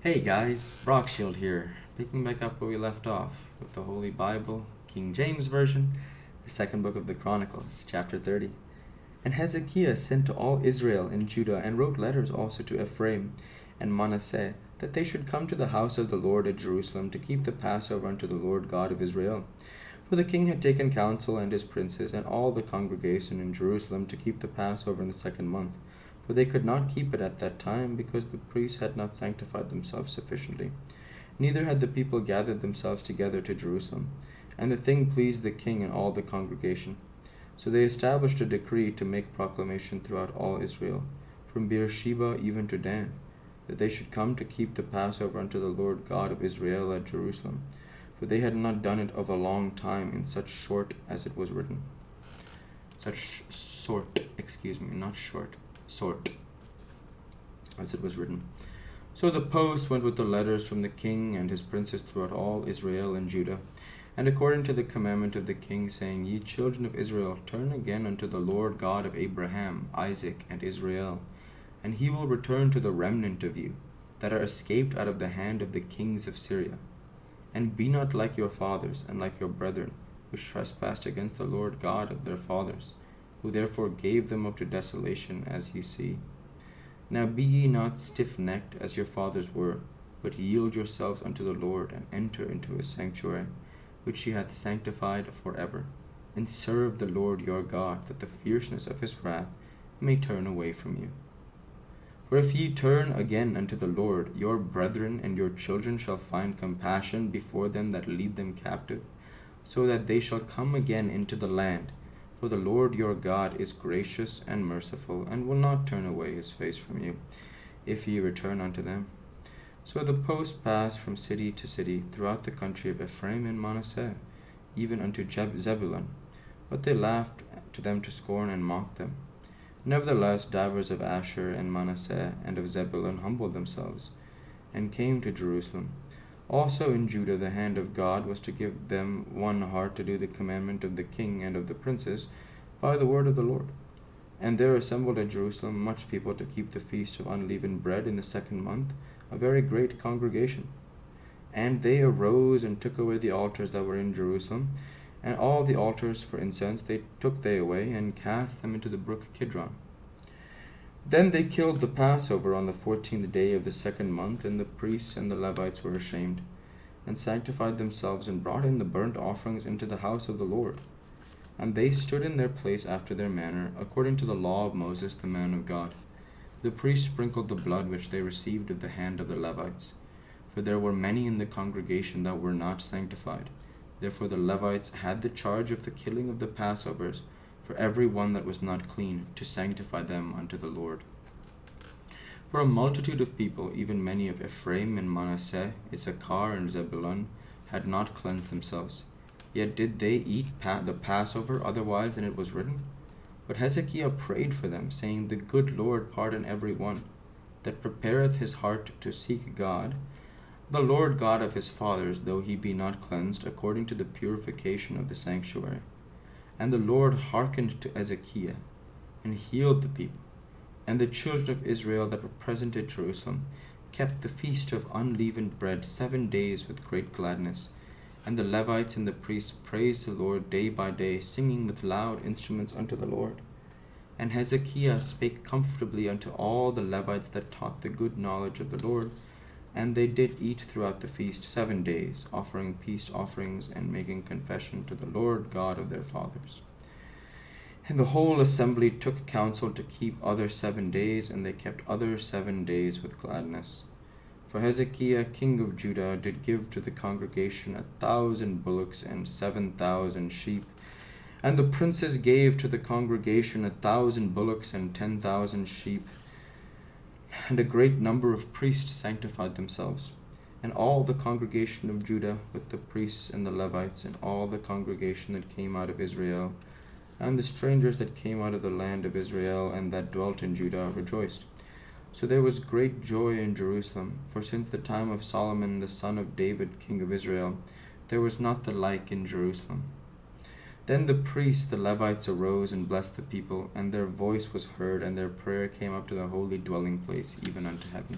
Hey guys, Rockshield here, picking back up where we left off with the Holy Bible, King James Version, the second book of the Chronicles, chapter 30. And Hezekiah sent to all Israel and Judah and wrote letters also to Ephraim and Manasseh that they should come to the house of the Lord at Jerusalem to keep the Passover unto the Lord God of Israel. For the king had taken counsel and his princes and all the congregation in Jerusalem to keep the Passover in the second month. For they could not keep it at that time, because the priests had not sanctified themselves sufficiently. Neither had the people gathered themselves together to Jerusalem. And the thing pleased the king and all the congregation. So they established a decree to make proclamation throughout all Israel, from Beersheba even to Dan, that they should come to keep the Passover unto the Lord God of Israel at Jerusalem. For they had not done it of a long time in such sort as it was written. Sort, as it was written. So the post went with the letters from the king and his princes throughout all Israel and Judah, and according to the commandment of the king, saying, Ye children of Israel, turn again unto the Lord God of Abraham, Isaac, and Israel, and he will return to the remnant of you, that are escaped out of the hand of the kings of Syria. And be not like your fathers and like your brethren, which trespassed against the Lord God of their fathers, who therefore gave them up to desolation, as ye see. Now be ye not stiff-necked as your fathers were, but yield yourselves unto the Lord, and enter into his sanctuary, which he hath sanctified for ever, and serve the Lord your God, that the fierceness of his wrath may turn away from you. For if ye turn again unto the Lord, your brethren and your children shall find compassion before them that lead them captive, so that they shall come again into the land. For the Lord your God is gracious and merciful, and will not turn away his face from you, if ye return unto them. So the post passed from city to city throughout the country of Ephraim and Manasseh, even unto Zebulun. But they laughed to them to scorn and mocked them. Nevertheless, divers of Asher and Manasseh and of Zebulun humbled themselves, and came to Jerusalem. Also in Judah the hand of God was to give them one heart to do the commandment of the king and of the princes by the word of the Lord. And there assembled at Jerusalem much people to keep the feast of unleavened bread in the second month, a very great congregation. And they arose and took away the altars that were in Jerusalem, and all the altars for incense took they away, and cast them into the brook Kidron. Then they killed the Passover on the 14th day of the second month, and the priests and the Levites were ashamed, and sanctified themselves, and brought in the burnt offerings into the house of the Lord. And they stood in their place after their manner, according to the law of Moses the man of God. The priests sprinkled the blood which they received of the hand of the Levites. For there were many in the congregation that were not sanctified. Therefore the Levites had the charge of the killing of the Passovers, for every one that was not clean, to sanctify them unto the Lord. For a multitude of people, even many of Ephraim and Manasseh, Issachar and Zebulun, had not cleansed themselves. Yet did they eat the Passover otherwise than it was written. But Hezekiah prayed for them, saying, The good Lord pardon every one that prepareth his heart to seek God, the Lord God of his fathers, though he be not cleansed, according to the purification of the sanctuary. And the Lord hearkened to Hezekiah, and healed the people. And the children of Israel that were present at Jerusalem kept the feast of unleavened bread 7 days with great gladness. And the Levites and the priests praised the Lord day by day, singing with loud instruments unto the Lord. And Hezekiah spake comfortably unto all the Levites that taught the good knowledge of the Lord. And they did eat throughout the feast 7 days, offering peace offerings and making confession to the Lord God of their fathers. And the whole assembly took counsel to keep other 7 days, and they kept other 7 days with gladness. For Hezekiah king of Judah did give to the congregation 1,000 bullocks and 7,000 sheep. And the princes gave to the congregation 1,000 bullocks and 10,000 sheep. And a great number of priests sanctified themselves. And all the congregation of Judah, with the priests and the Levites, and all the congregation that came out of Israel, and the strangers that came out of the land of Israel, and that dwelt in Judah, rejoiced. So there was great joy in Jerusalem, for since the time of Solomon the son of David king of Israel, there was not the like in Jerusalem. Then the priests, the Levites, arose and blessed the people, and their voice was heard, and their prayer came up to the holy dwelling place, even unto heaven.